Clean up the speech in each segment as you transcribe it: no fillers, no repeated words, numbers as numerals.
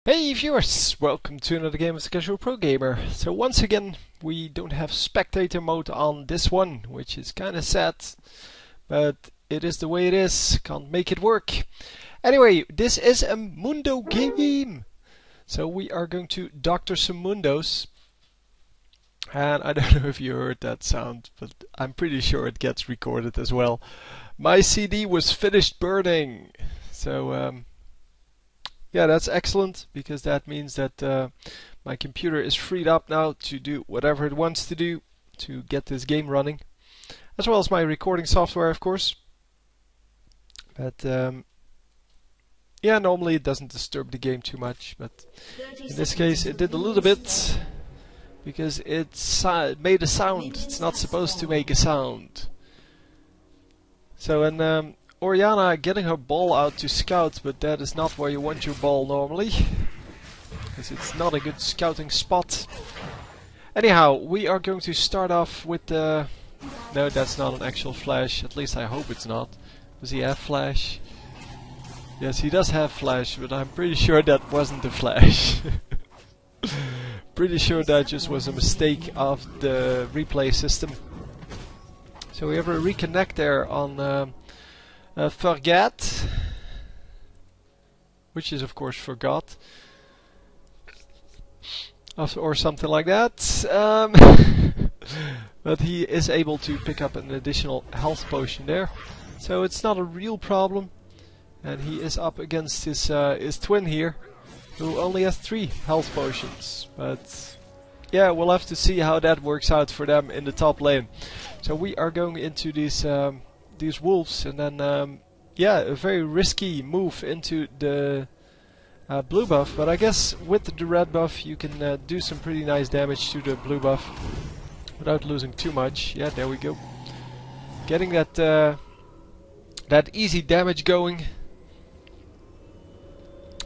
Hey viewers, welcome to another game of the Casual Pro Gamer. So once again we don't have spectator mode on this one, which is kinda sad, but it is the way it is, can't make it work. Anyway, this is a Mundo game! So we are going to doctor some Mundos. And I don't know if you heard that sound, but I'm pretty sure it gets recorded as well. My CD was finished burning! So yeah, that's excellent, because that means that my computer is freed up now to do whatever it wants to do to get this game running. As well as my recording software, of course. But yeah, normally it doesn't disturb the game too much, but in this case it did a little bit, because it made a sound. It's not supposed to make a sound. So, and Oriana getting her ball out to scout, but that is not where you want your ball normally, because it's not a good scouting spot. Anyhow, we are going to start off with the... No, that's not an actual flash, at least I hope it's not. Does he have flash? Yes, he does have flash, but I'm pretty sure that wasn't the flash. Pretty sure that just was a mistake of the replay system. So we have a reconnect there on forget, which is of course forgot, or something like that. But he is able to pick up an additional health potion there, so it's not a real problem. And he is up against his twin here, who only has 3 health potions. But yeah, we'll have to see how that works out for them in the top lane. So we are going into these wolves, and then yeah, a very risky move into the blue buff, but I guess with the red buff you can do some pretty nice damage to the blue buff without losing too much. Yeah, there we go. Getting that easy damage going,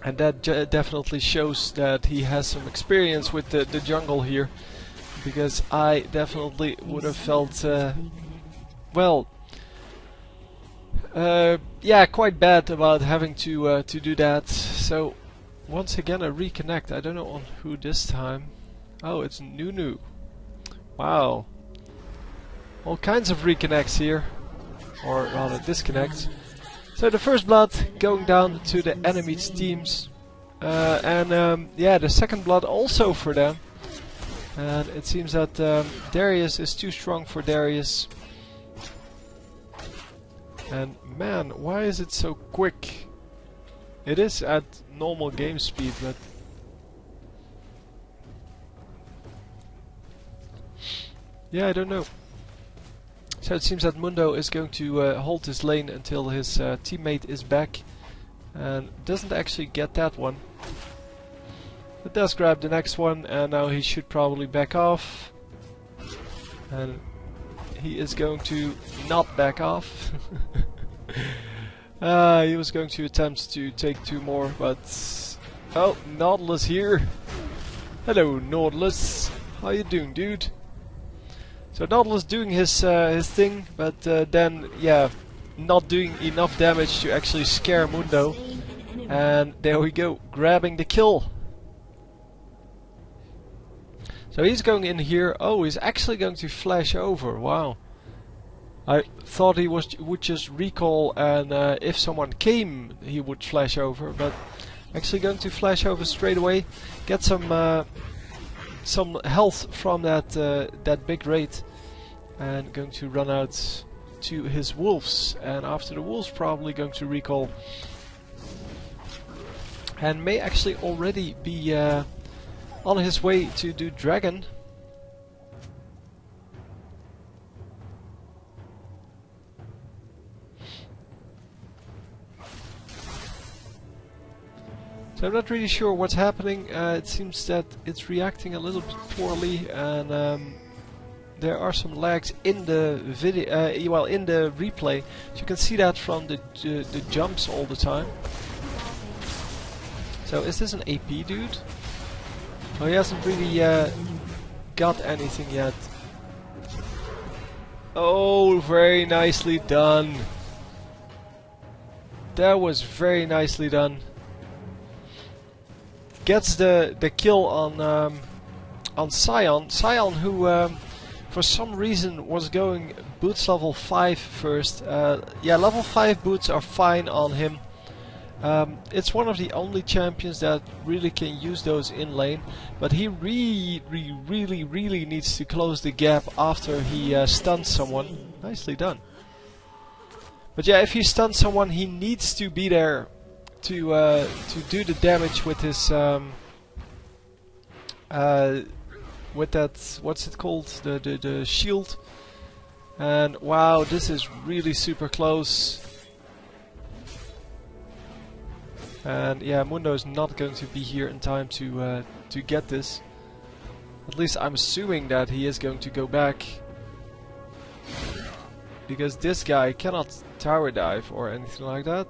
and that definitely shows that he has some experience with the jungle here, because I definitely would have felt well, yeah, quite bad about having to do that. So once again a reconnect. I don't know on who this time. Oh, it's Nunu. Wow. All kinds of reconnects here, or rather disconnects. So the first blood going down to the enemy teams, and yeah, the second blood also for them. And it seems that Darius is too strong for Darius. And man, why is it so quick? It is at normal game speed, but... yeah, I don't know. So it seems that Mundo is going to hold his lane until his teammate is back. And doesn't actually get that one. But does grab the next one, and now he should probably back off. And he is going to not back off. He was going to attempt to take 2 more, but... oh, Nautilus here. Hello, Nautilus. How you doing, dude? So Nautilus doing his thing, but then, yeah, not doing enough damage to actually scare Mundo. And there we go, grabbing the kill. So he's going in here. Oh, he's actually going to flash over. Wow. I thought he would just recall, and if someone came he would flash over, but actually going to flash over straight away, get some health from that big raid, and going to run out to his wolves, and after the wolves probably going to recall, and may actually already be on his way to do dragon. So I'm not really sure what's happening. It seems that it's reacting a little bit poorly, and there are some lags in the video, well, in the replay. So you can see that from the jumps all the time. So is this an AP dude? Oh, he hasn't really got anything yet. Oh, very nicely done. That was very nicely done. gets the kill on Scion. Scion, who for some reason was going boots level 5 first. Yeah, level 5 boots are fine on him. It's one of the only champions that really can use those in lane, but he really needs to close the gap after he stuns someone. Nicely done. But yeah, if he stuns someone, he needs to be there to do the damage with his with that, what's it called, the shield. And wow, this is really super close. And yeah, Mundo is not going to be here in time to get this. At least I'm assuming that he is going to go back, because this guy cannot tower dive or anything like that.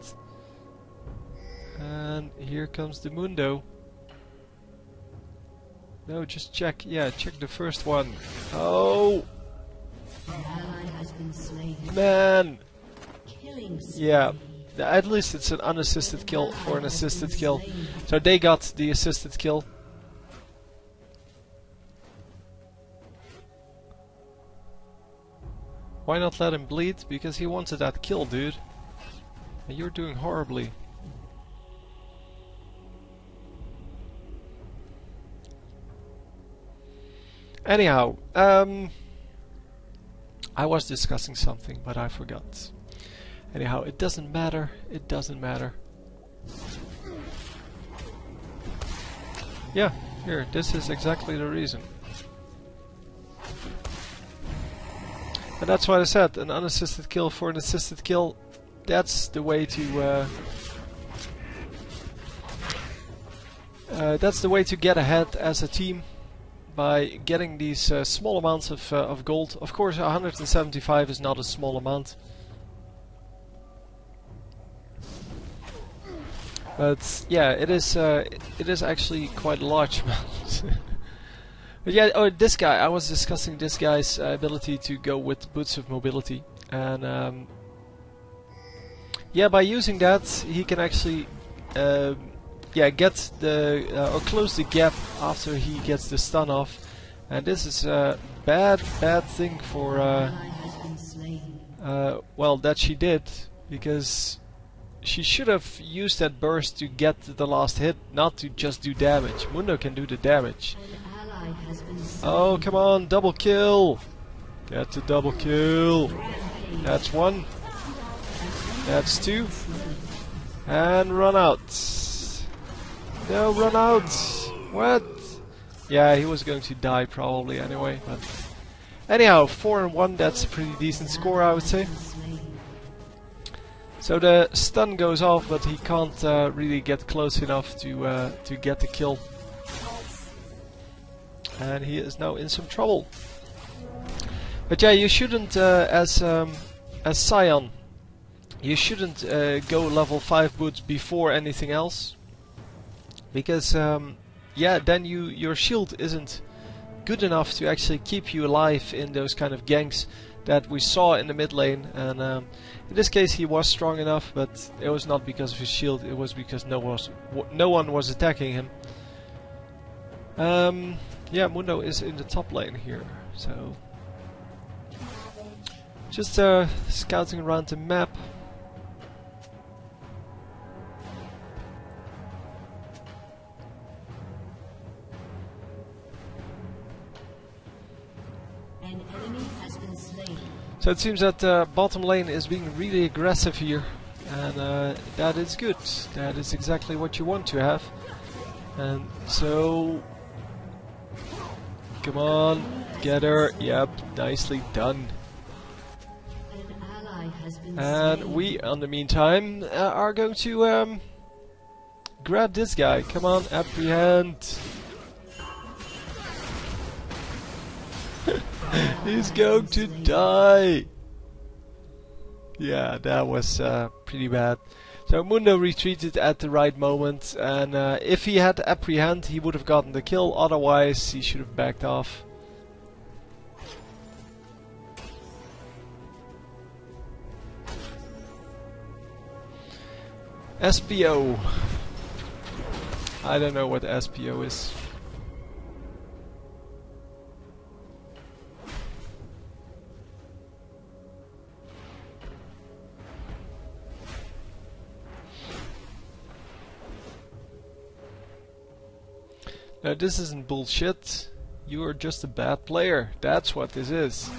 And here comes the Mundo. No, just check. Yeah, check the first one. Oh, man. Yeah. At least it's an unassisted kill for an assisted kill. So they got the assisted kill. Why not let him bleed? Because he wanted that kill, dude. And you're doing horribly. Anyhow, I was discussing something, but I forgot. Anyhow, it doesn't matter. It doesn't matter. Yeah, here, this is exactly the reason. And that's what I said, an unassisted kill for an assisted kill. That's the way to get ahead as a team, by getting these small amounts of gold. Of course, 175 is not a small amount. But yeah, it is actually quite a large amount. But yeah, oh, this guy, I was discussing this guy's ability to go with boots of mobility, and yeah, by using that he can actually yeah, get the or close the gap after he gets the stun off, and this is a bad thing for well, that she did, because she should have used that burst to get the last hit, not to just do damage. Mundo can do the damage. Oh, come on, double kill! Get the double kill! That's one. That's two. And run out. No, run out! What? Yeah, he was going to die probably anyway, but... Anyhow, 4-1, that's a pretty decent score, I would say. So the stun goes off, but he can't really get close enough to get the kill. And he is now in some trouble. But yeah, you shouldn't, as Scion, you shouldn't go level 5 boots before anything else. Because, yeah, then your shield isn't good enough to actually keep you alive in those kind of ganks that we saw in the mid lane. And in this case he was strong enough, but it was not because of his shield, it was because no one was attacking him. Yeah, Mundo is in the top lane here, so just scouting around the map. An enemy has been slain. So it seems that bottom lane is being really aggressive here, and that is good. That is exactly what you want to have. And so, come on, get her. Yep, nicely done. An ally has been And slain. we, in the meantime, are going to grab this guy. Come on, apprehend. He's going to die. Yeah, that was pretty bad. So Mundo retreated at the right moment, and if he had apprehend, he would have gotten the kill. Otherwise, he should have backed off. SPO. I don't know what SPO is. Now this isn't bullshit. You are just a bad player. That's what this is.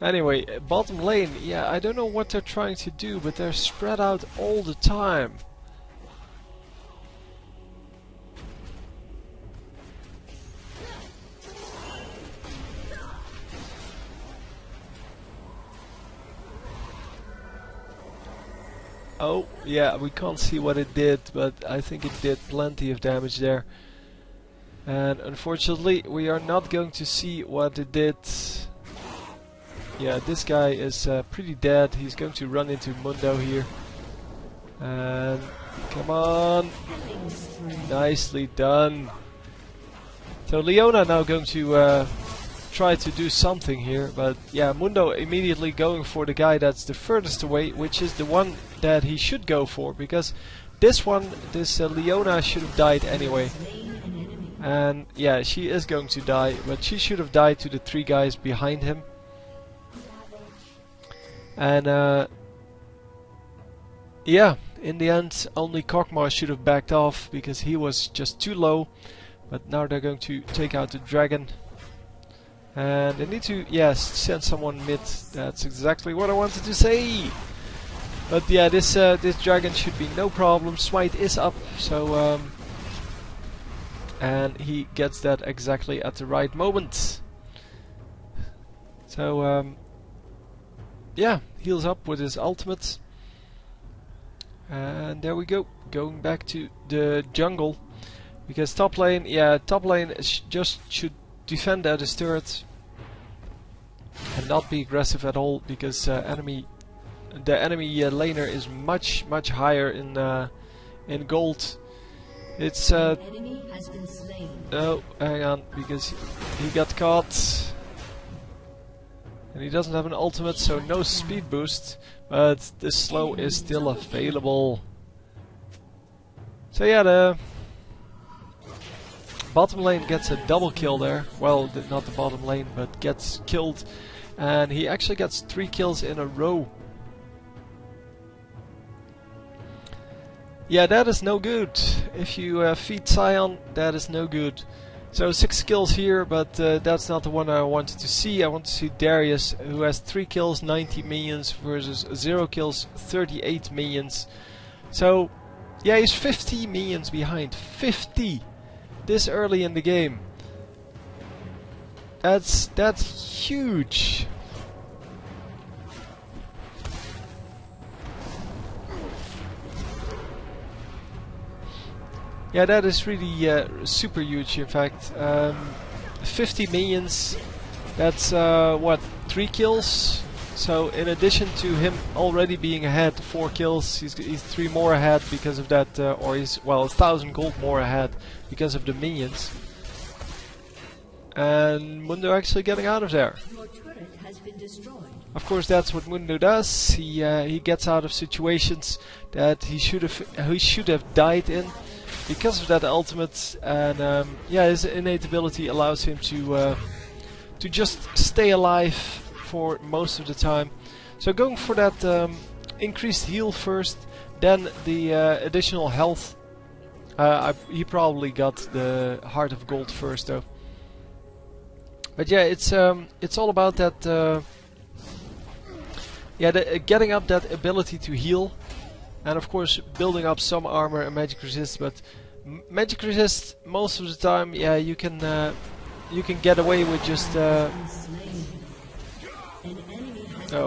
Anyway, bottom lane, yeah, I don't know what they're trying to do, but they're spread out all the time. Oh, yeah, we can't see what it did, but I think it did plenty of damage there. And unfortunately, we are not going to see what it did. Yeah, this guy is pretty dead. He's going to run into Mundo here. And come on. Nicely done. So Leona now going to try to do something here. But yeah, Mundo immediately going for the guy that's the furthest away, which is the one that he should go for. Because this Leona should have died anyway. And yeah, she is going to die. But she should have died to the 3 guys behind him. And yeah, in the end only Kokmar should have backed off because he was just too low. But now they're going to take out the dragon. And they need to, yes, send someone mid. That's exactly what I wanted to say. But yeah, this dragon should be no problem. Smite is up, so and he gets that exactly at the right moment. So yeah, heals up with his ultimate. And there we go, going back to the jungle. Because top lane, yeah, top lane just should defend at his turret. And not be aggressive at all, because the enemy laner is much higher in gold. It's enemy has been slain. no, hang on, because he got caught. And he doesn't have an ultimate, so no speed boost, but the slow is still available. So yeah, the bottom lane gets a double kill there. Well, not the bottom lane, but gets killed. And he actually gets 3 kills in a row. Yeah, that is no good. If you feed Sion, that is no good. So 6 kills here, but that's not the one I wanted to see. I want to see Darius, who has 3 kills, 90 minions, versus 0 kills, 38 minions. So, yeah, he's 50 minions behind. 50! This early in the game. That's huge. Yeah, that is really super huge, in fact. 50 minions, that's what, 3 kills? So in addition to him already being ahead 4 kills, he's 3 more ahead because of that, or he's, well, 1,000 gold more ahead because of the minions. And Mundo actually getting out of there. Your turret has been destroyed. Of course, that's what Mundo does. He gets out of situations that he should have died in because of that ultimate, and yeah, his innate ability allows him to just stay alive for most of the time. So going for that increased heal first, then the additional health. He probably got the Heart of Gold first, though. But yeah, it's all about that. Yeah, getting up that ability to heal. And of course building up some armor and magic resist, but magic resist most of the time, yeah, you can get away with just oh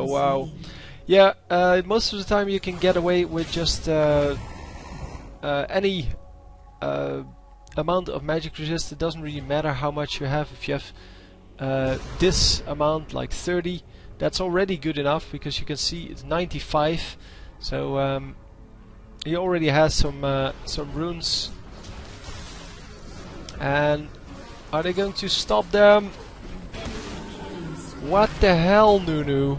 wow, yeah, most of the time you can get away with just any amount of magic resist. It doesn't really matter how much you have. If you have this amount, like 30, that's already good enough, because you can see it's 95. So he already has some runes. And are they going to stop them? What the hell, Nunu?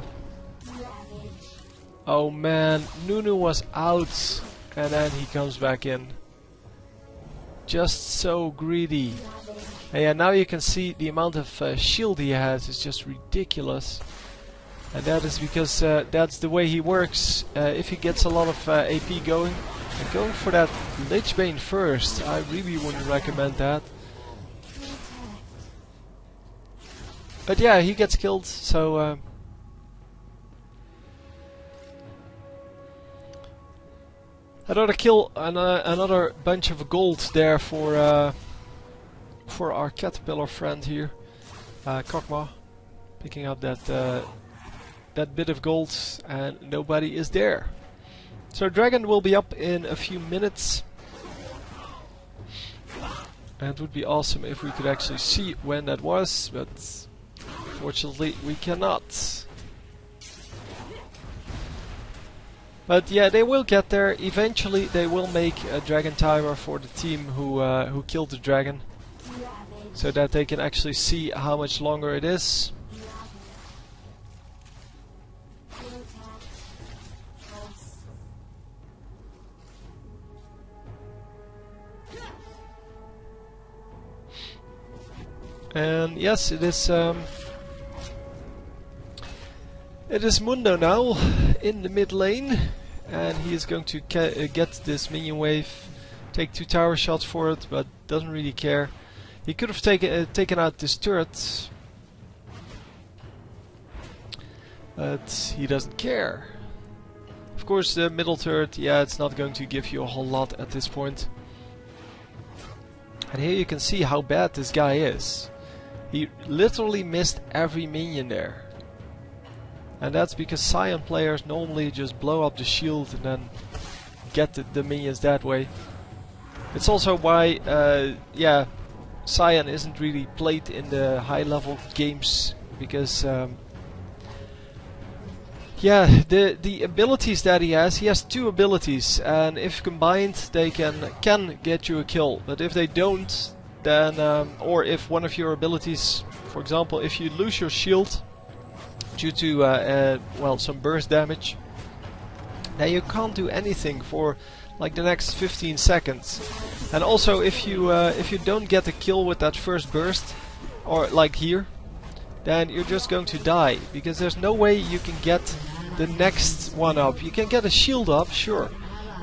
Oh man, Nunu was out and then he comes back in. Just so greedy. And yeah, now you can see the amount of shield he has is just ridiculous. And that is because that's the way he works. If he gets a lot of AP going, and going for that Lich Bane first, I really wouldn't recommend that. But yeah, he gets killed, so another kill and another bunch of gold there for our caterpillar friend here, Kokma, picking up that that bit of gold, and nobody is there. So Dragon will be up in a few minutes, and it would be awesome if we could actually see when that was, but unfortunately we cannot. But yeah, they will get there. Eventually they will make a dragon timer for the team who killed the dragon, so that they can actually see how much longer it is. And yes, it is Mundo now in the mid lane, and he is going to get this minion wave, take 2 tower shots for it, but doesn't really care. He could have taken out this turret, but he doesn't care. Of course, the middle turret, yeah, it's not going to give you a whole lot at this point. And here you can see how bad this guy is. He literally missed every minion there. And that's because Scion players normally just blow up the shield and then get the minions that way. It's also why, yeah, Scion isn't really played in the high level games, because yeah, the abilities that he has 2 abilities, and if combined they can get you a kill. But if they don't, then or if one of your abilities, for example, if you lose your shield due to well, some burst damage, then you can't do anything for like the next 15 seconds. And also if you don't get a kill with that first burst, or like here, then you're just going to die, because there's no way you can get the next one up. You can get a shield up, sure,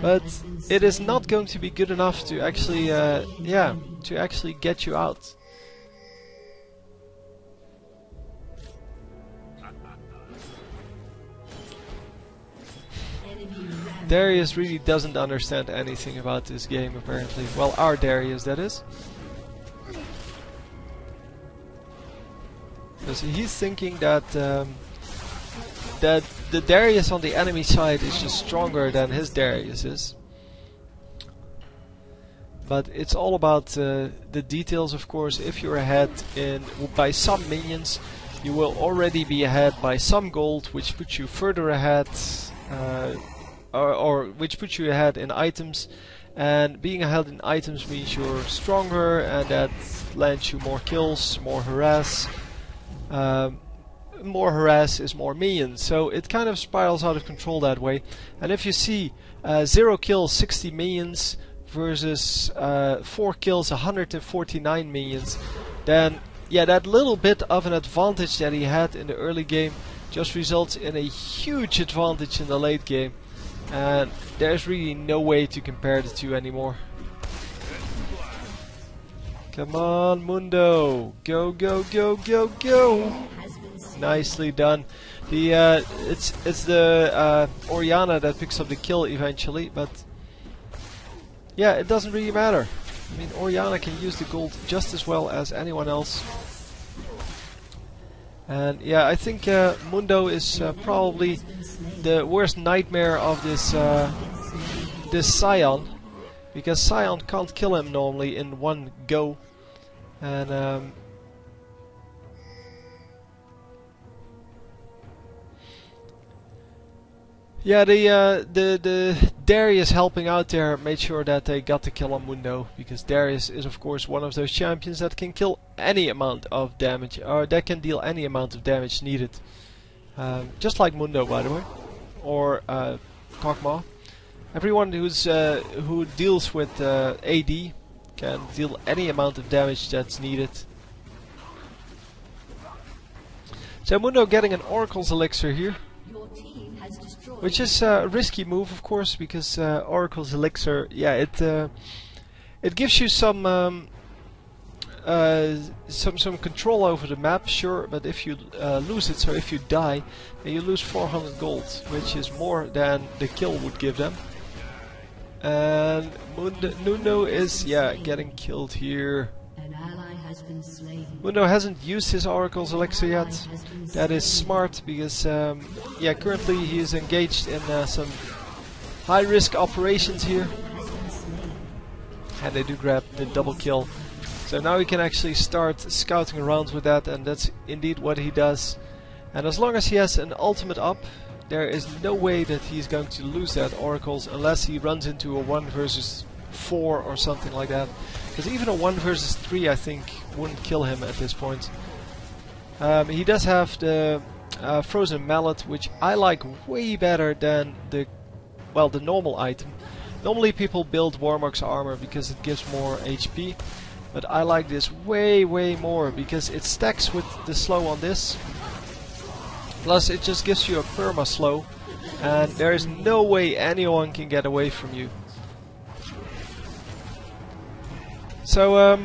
but it is not going to be good enough to actually yeah, to actually get you out. Darius really doesn't understand anything about this game, apparently. Well, our Darius, that is. Because he's thinking that that the Darius on the enemy side is just stronger than his Darius is. But it's all about the details, of course. If you're ahead by some minions, you will already be ahead by some gold, which puts you further ahead, or which puts you ahead in items. And being ahead in items means you're stronger, and that lands you more kills, more harass. More harass is more minions, so it kind of spirals out of control that way. And if you see 0 kills, 60 minions versus 4 kills, 149 minions, then yeah, that little bit of an advantage that he had in the early game just results in a huge advantage in the late game, and there's really no way to compare the two anymore. Come on, Mundo, go go go go go! Nicely done. The it's the Orianna that picks up the kill eventually, but yeah, it doesn't really matter. I mean, Orianna can use the gold just as well as anyone else. And yeah, I think Mundo is probably the worst nightmare of this this Scion, because Scion can't kill him normally in one go, and yeah, the Darius helping out there made sure that they got the kill on Mundo, because Darius is of course one of those champions that can kill any amount of damage, or that can deal any amount of damage needed. Just like Mundo, by the way. or Kog'Maw. Everyone who deals with AD can deal any amount of damage that's needed. So Mundo getting an Oracle's Elixir here, Your team has destroyed. which is a risky move, of course, because Oracle's Elixir, yeah, it gives you some control over the map, sure, but if you lose it, so if you die, then you lose 400 gold, which is more than the kill would give them. And Mundo is, yeah, getting killed here. An ally has been slain. Mundo hasn't used his Oracle's Elixir yet. That is smart, because yeah, currently he is engaged in some high-risk operations here. And they do grab the double kill. So now he can actually start scouting around with that, and that's indeed what he does. And as long as he has an ultimate up, there is no way that he's going to lose that Oracles unless he runs into a 1 versus 4 or something like that. Because even a 1 versus 3 I think wouldn't kill him at this point. He does have the Frozen Mallet, which I like way better than the normal item. Normally people build Warmock's armor because it gives more HP. But I like this way more because it stacks with the slow on this. Plus it just gives you a perma slow, and there is no way anyone can get away from you. So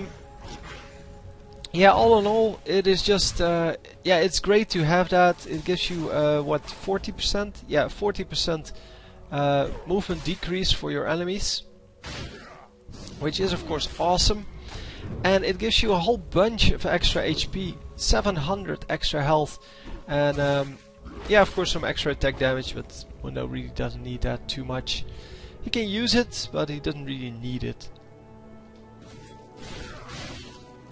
yeah, all in all, it is just yeah, it's great to have that. It gives you what, 40%? Yeah, 40% movement decrease for your enemies, which is of course awesome. And it gives you a whole bunch of extra HP, 700 extra health, and yeah, of course some extra attack damage, but Mundo really doesn't need that too much. He can use it, but he doesn't really need it.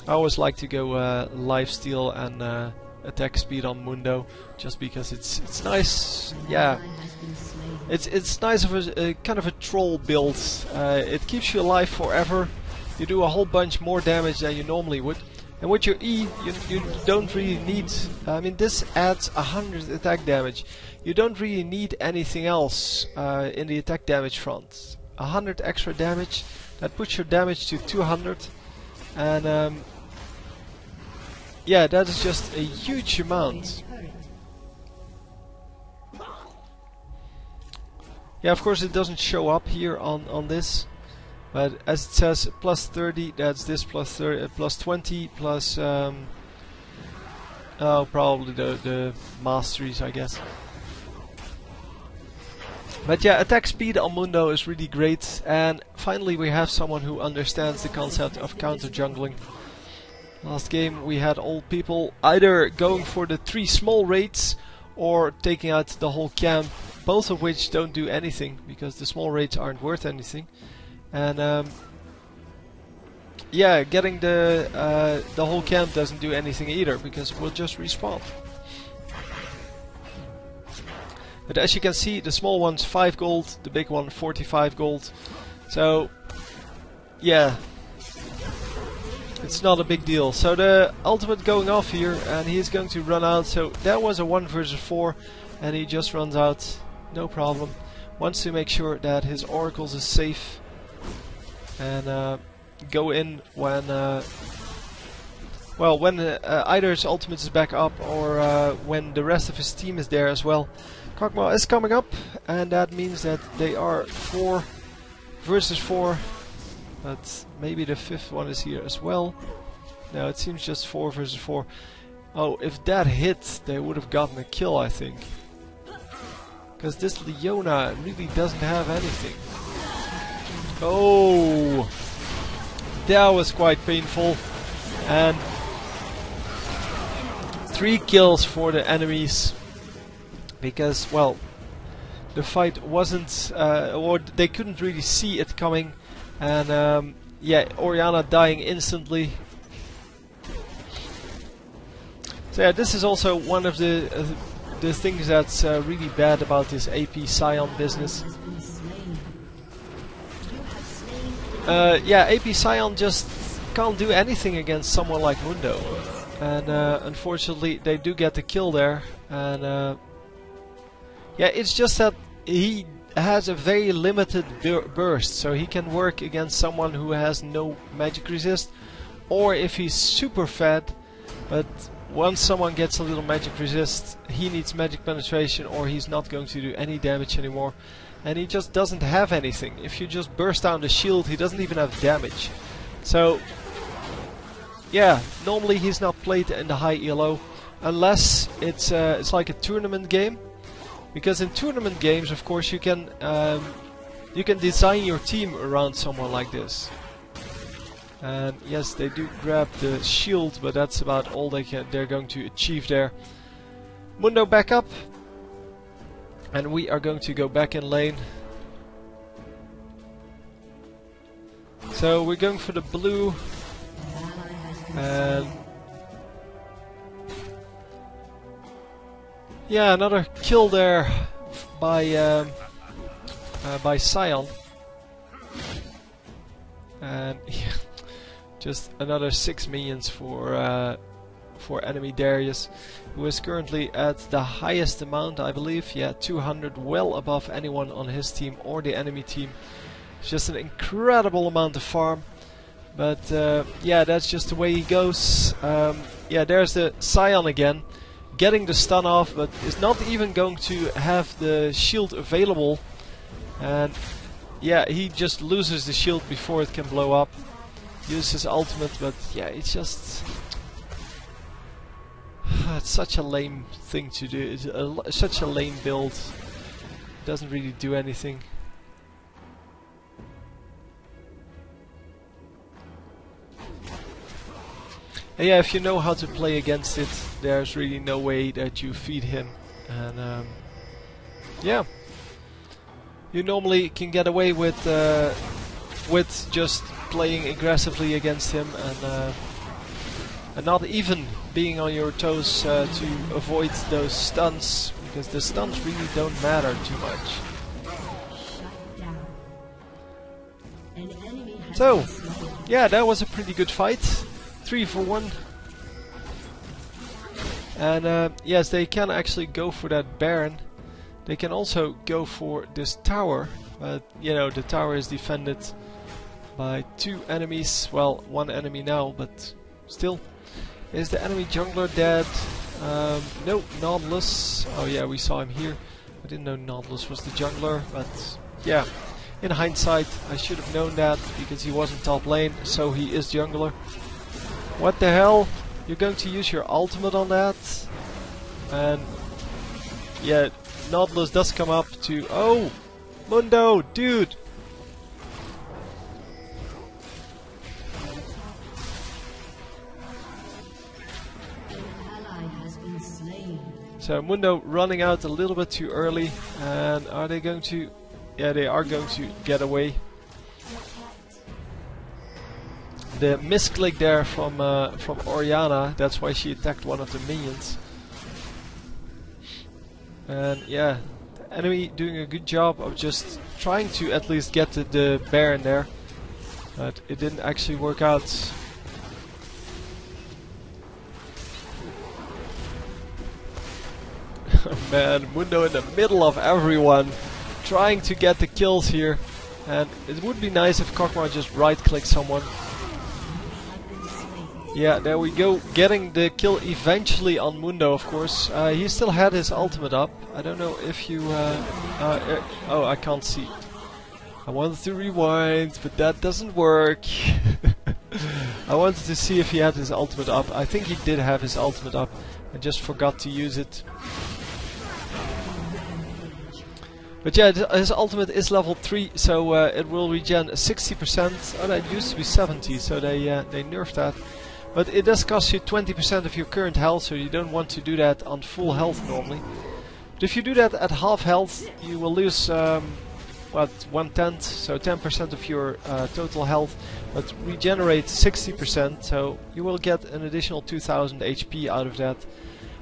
I always like to go lifesteal and attack speed on Mundo, just because it's nice. Yeah, it's nice of a kind of a troll build. It keeps you alive forever. You do a whole bunch more damage than you normally would. And with your E, you don't really need... I mean, this adds 100 attack damage. You don't really need anything else in the attack damage front. 100 extra damage, that puts your damage to 200. And yeah, that is just a huge amount. Yeah, of course it doesn't show up here on this. But as it says, plus 30, that's this plus 30, plus 20, plus oh, probably the masteries, I guess. But yeah, attack speed on Mundo is really great, and finally we have someone who understands the concept of counter jungling. Last game we had all people either going for the 3 small raids or taking out the whole camp, both of which don't do anything because the small raids aren't worth anything. And yeah, getting the whole camp doesn't do anything either because we'll just respawn. But as you can see, the small one's 5 gold, the big one 45 gold. So yeah, it's not a big deal. So the ultimate going off here, and he's going to run out. So that was a 1 versus 4, and he just runs out, no problem. Wants to make sure that his oracles is safe. And go in when well, when either his ultimate is back up or when the rest of his team is there as well. Kog'Maw is coming up, and that means that they are 4 versus 4, but maybe the 5th one is here as well. No, it seems just 4 versus 4. Oh, if that hit, they would have gotten a kill, I think. Because this Leona really doesn't have anything. Oh, that was quite painful. And 3 kills for the enemies. Because, well, the fight wasn't, or they couldn't really see it coming. And yeah, Orianna dying instantly. So yeah, this is also one of the things that's really bad about this AP Scion business. Yeah, AP Scion just can't do anything against someone like Mundo, and unfortunately they do get the kill there. And Yeah, it's just that he has a very limited burst, so he can work against someone who has no magic resist, or if he's super fed, but once someone gets a little magic resist, he needs magic penetration or he's not going to do any damage anymore. And he just doesn't have anything. If you just burst down the shield, he doesn't even have damage. So, yeah, normally he's not played in the high elo, unless it's like a tournament game. Because in tournament games, of course, you can design your team around someone like this. And yes, they do grab the shield, but that's about all they're going to achieve there. Mundo back up, and we are going to go back in lane. So we're going for the blue, and yeah, another kill there by Sion, and yeah, just another 6 minions for enemy Darius, who is currently at the highest amount, I believe. Yeah, 200, well above anyone on his team or the enemy team. It's just an incredible amount of farm. But yeah, that's just the way he goes. Yeah, there's the Sion again, getting the stun off, but is not even going to have the shield available. And yeah, he just loses the shield before it can blow up. Uses his ultimate, but yeah, it's just... it's such a lame thing to do. It's such a lame build. Doesn't really do anything. And yeah, if you know how to play against it, there's really no way that you feed him. And yeah, you normally can get away with just playing aggressively against him and not even being on your toes to avoid those stuns, because the stuns really don't matter too much. So, yeah, that was a pretty good fight. 3 for 1. And yes, they can actually go for that Baron. They can also go for this tower, but you know, the tower is defended by 2 enemies. Well, 1 enemy now, but still. Is the enemy jungler dead? No, Nautilus. Oh yeah, we saw him here. I didn't know Nautilus was the jungler, but yeah. In hindsight, I should have known that, because he wasn't top lane, so he is jungler. What the hell? You're going to use your ultimate on that? And yeah, Nautilus does come up to... Oh! Mundo, dude! So Mundo running out a little bit too early, and are they going to... Yeah, they are going to get away. The misclick there from Orianna, that's why she attacked one of the minions. And yeah, the enemy doing a good job of just trying to at least get the Baron there, but it didn't actually work out. Man, Mundo in the middle of everyone, trying to get the kills here. And it would be nice if Kokmar just right-clicked someone. Yeah, there we go, getting the kill eventually on Mundo, of course. He still had his ultimate up. I don't know if you... oh, I can't see. I wanted to rewind, but that doesn't work. I wanted to see if he had his ultimate up. I think he did have his ultimate up. I just forgot to use it. But yeah, his ultimate is level 3, so it will regen 60%. Oh, that used to be 70, so they nerfed that. But it does cost you 20% of your current health, so you don't want to do that on full health normally. But if you do that at half health, you will lose, what, 1/10, so 10% of your total health, but regenerate 60%, so you will get an additional 2000 HP out of that.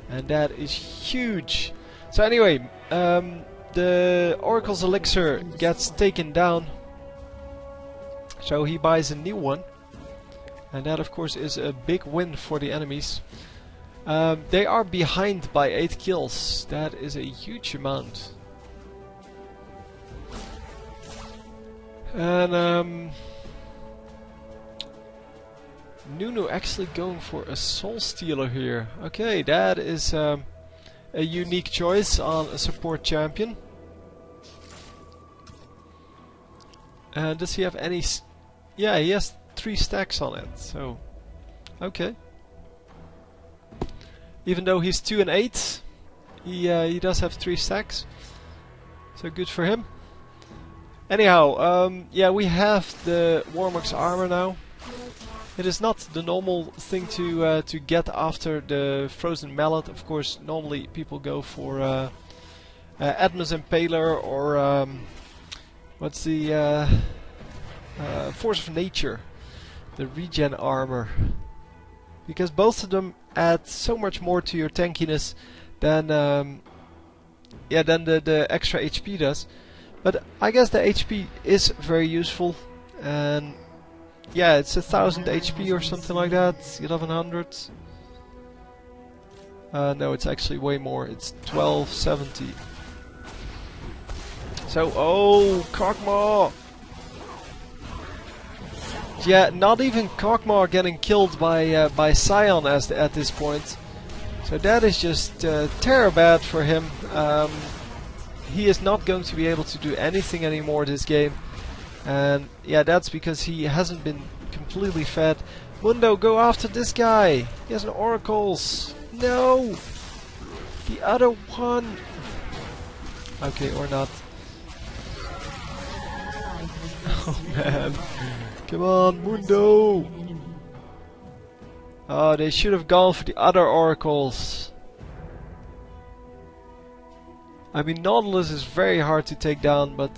And that is huge. So anyway, the Oracle's Elixir gets taken down, so he buys a new one. And that of course is a big win for the enemies. They are behind by 8 kills. That is a huge amount. And Nuno actually going for a Soul Stealer here. Okay, that is a unique choice on a support champion. And does he have any... yeah, he has 3 stacks on it, so... okay. Even though he's 2 and 8, he does have 3 stacks. So good for him. Anyhow, yeah, we have the Warmock's armor now. It is not the normal thing to get after the Frozen Mallet. Of course, normally people go for Admus Impaler or what's the Force of Nature, the regen armor, because both of them add so much more to your tankiness than yeah, than the extra HP does. But I guess the HP is very useful, and yeah, it's 1000 HP or something like that, 1100. No, it's actually way more. It's 1270. So, oh, Kog'Maw! Yeah, not even Kog'Maw getting killed by Scion at this point. So that is just terrible bad for him. He is not going to be able to do anything anymore this game. And yeah, that's because he hasn't been completely fed. Mundo, go after this guy! He has an Oracles! No! The other one! Okay, or not. Oh man. Come on, Mundo! Oh, they should have gone for the other Oracles. I mean, Nautilus is very hard to take down, but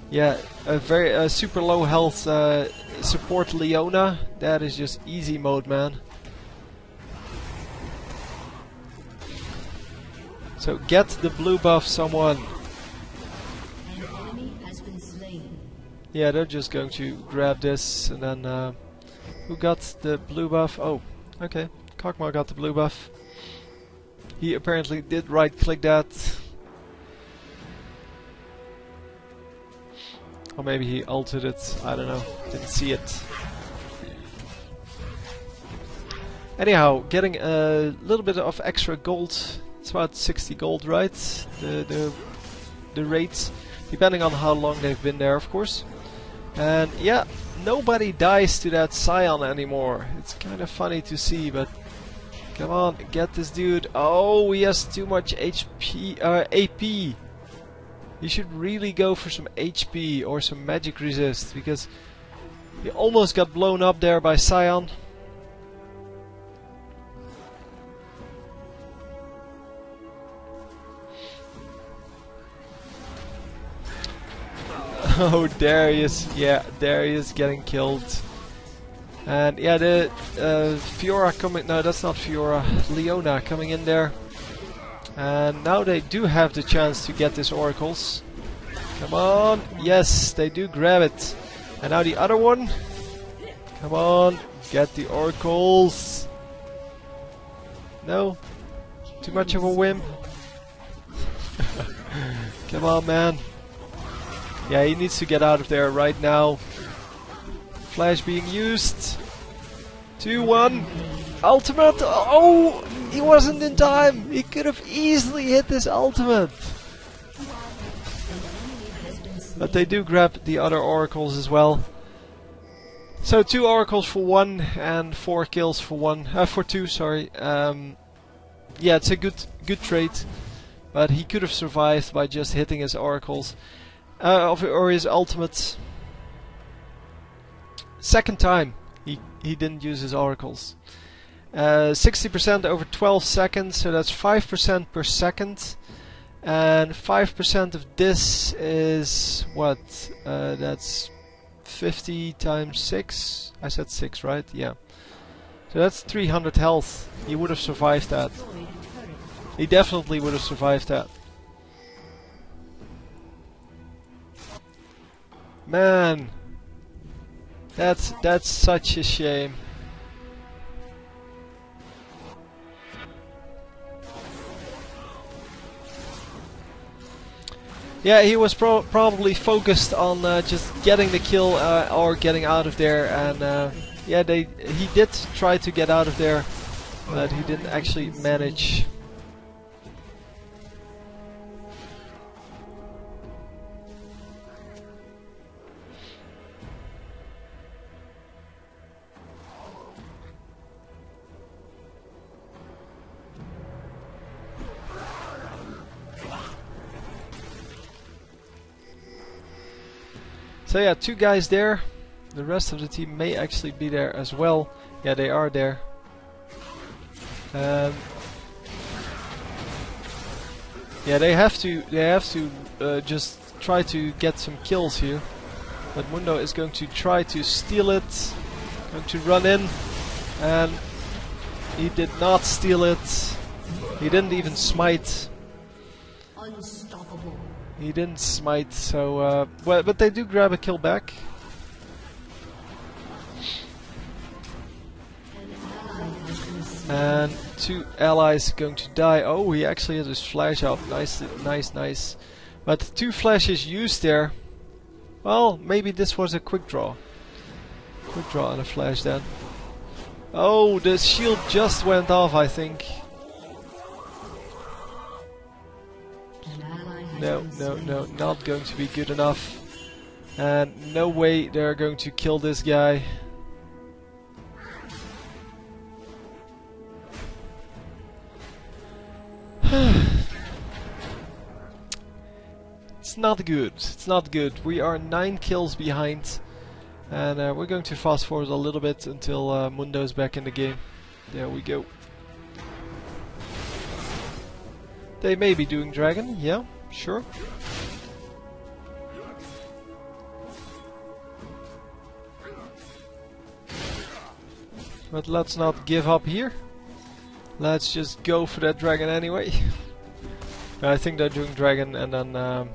yeah, a super low health support Leona, that is just easy mode, man. So get the blue buff, someone. An enemy has been slain. Yeah, they're just going to grab this, and then who got the blue buff? Oh, okay, Kog'Maw got the blue buff. He apparently did right click that. Or maybe he altered it, I don't know, didn't see it. Anyhow, getting a little bit of extra gold. It's about 60 gold, right? The rates, depending on how long they've been there, of course. And yeah, nobody dies to that Scion anymore. It's kind of funny to see, but come on, get this dude. Oh, he has too much HP, AP. You should really go for some HP or some magic resist, because he almost got blown up there by Scion. Oh, Darius, yeah, Darius getting killed. And yeah, the Fiora coming, no, that's not Fiora, Leona coming in there. And now they do have the chance to get this Oracles. Come on, yes, they do grab it. And now the other one. Come on, get the Oracles. No, too much of a whim. Come on, man. Yeah, he needs to get out of there right now. Flash being used. 2-1. Ultimate. Oh, he wasn't in time. He could have easily hit this ultimate. But they do grab the other Oracles as well. So 2 Oracles for 1 and 4 kills for 1. For 2, sorry. Yeah, it's a good trade. But he could have survived by just hitting his Oracles. Or his ultimate. Second time he didn't use his Oracles. 60% over 12 seconds, so that's 5% per second. And 5% of this is what? That's 50 times 6. I said 6, right? Yeah. So that's 300 health. He would have survived that. He definitely would have survived that. Man, that's such a shame. Yeah, he was probably focused on just getting the kill or getting out of there, and yeah, he did try to get out of there, but he didn't actually manage. So yeah, 2 guys there. The rest of the team may actually be there as well. Yeah, they are there. Yeah, they have to just try to get some kills here. But Mundo is going to try to steal it. Going to run in, and he did not steal it. He didn't even smite. Unstoppable. He didn't smite, so well, but they do grab a kill back. And 2 allies going to die. Oh, he actually has his flash up. Nice, nice, nice. But 2 flashes used there. Well, maybe this was a quick draw. Quick draw on a flash then. Oh, the shield just went off, I think. No, no, no, not going to be good enough. And no way they're going to kill this guy. It's not good. It's not good. We are 9 kills behind. And we're going to fast forward a little bit until Mundo's back in the game. There we go. They may be doing dragon, yeah, sure. But let's not give up here. Let's just go for that dragon anyway. I think they're doing dragon, and then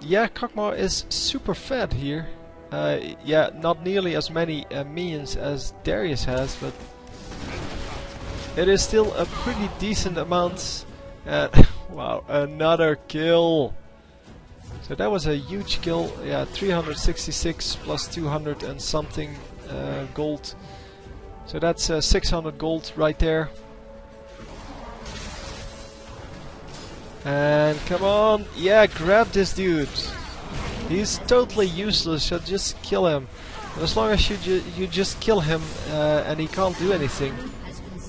yeah, Kakmar is super fed here. Yeah, not nearly as many minions as Darius has, but it is still a pretty decent amount. Wow, another kill! So that was a huge kill. Yeah, 366 plus 200 and something gold. So that's 600 gold right there. And come on, yeah, grab this dude. He's totally useless, so just kill him. And as long as you just kill him and he can't do anything,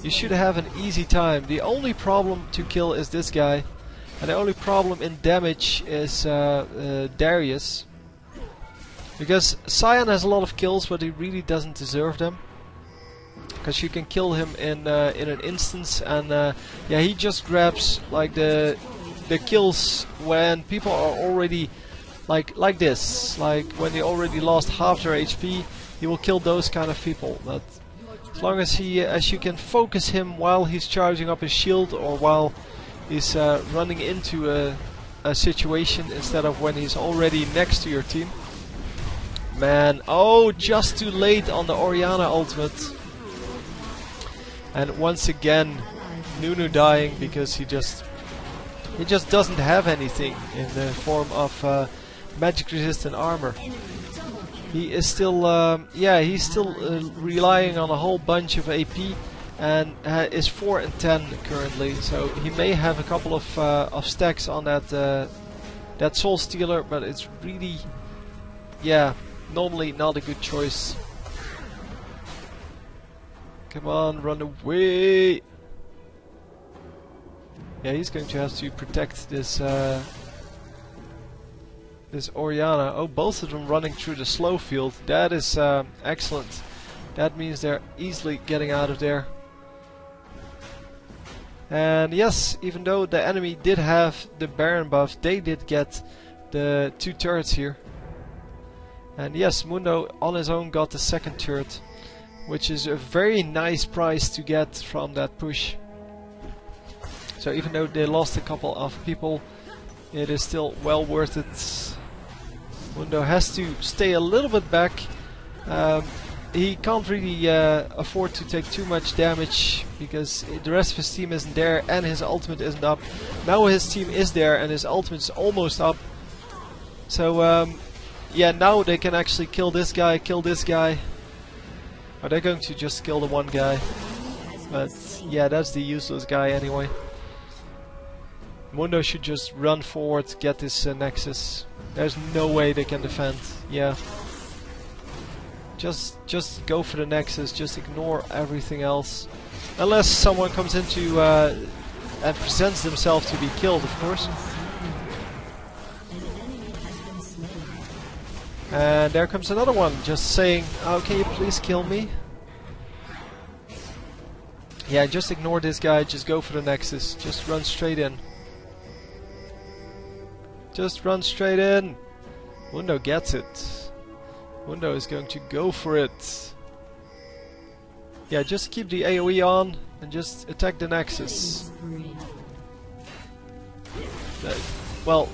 you should have an easy time. The only problem to kill is this guy, and the only problem in damage is Darius. Because Cyan has a lot of kills, but he really doesn't deserve them. Because you can kill him in an instance, and yeah, he just grabs like the kills when people are already like this, like when they already lost half their HP. He will kill those kind of people. But as long as you can focus him while he's charging up his shield, or while he's running into a situation, instead of when he's already next to your team. Man, oh, just too late on the Orianna ultimate. And once again, Nunu dying because he just doesn't have anything in the form of magic resistant armor. He is still, yeah, he's still relying on a whole bunch of AP, and is 4 and 10 currently. So he may have a couple of stacks on that Soul Stealer, but it's really, yeah, normally not a good choice. Come on, run away! Yeah, he's going to have to protect this this Orianna. Oh, both of them running through the slow field. That is excellent. That means they're easily getting out of there. And yes, even though the enemy did have the Baron buff, they did get the 2 turrets here. And yes, Mundo on his own got the 2nd turret, which is a very nice prize to get from that push. So even though they lost a couple of people, it is still well worth it. Mundo has to stay a little bit back. he can't really afford to take too much damage because the rest of his team isn't there and his ultimate isn't up. Now his team is there and his ultimate is almost up. So yeah, now they can actually kill this guy, kill this guy. Or they're going to just kill the one guy. But yeah, that's the useless guy anyway. Mundo should just run forward, get this Nexus. There's no way they can defend. Yeah. Just go for the Nexus, just ignore everything else. Unless someone comes into and presents themselves to be killed, of course. And there comes another one, just saying, "Oh, can you please kill me?" Yeah, just ignore this guy, just go for the Nexus, just run straight in. Just run straight in! Mundo gets it. Mundo is going to go for it. Yeah, just keep the AoE on and just attack the Nexus. Well,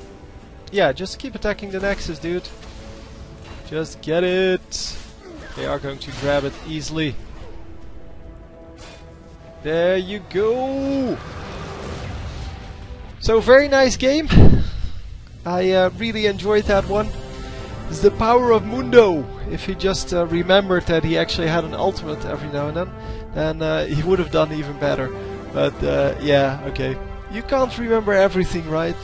yeah, just keep attacking the Nexus, dude. Just get it! They are going to grab it easily. There you go! So, very nice game. I really enjoyed that one. It's the power of Mundo. If he just remembered that he actually had an ultimate every now and then he would have done even better. But yeah, okay. You can't remember everything, right?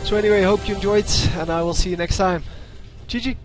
So anyway, hope you enjoyed, and I will see you next time. GG!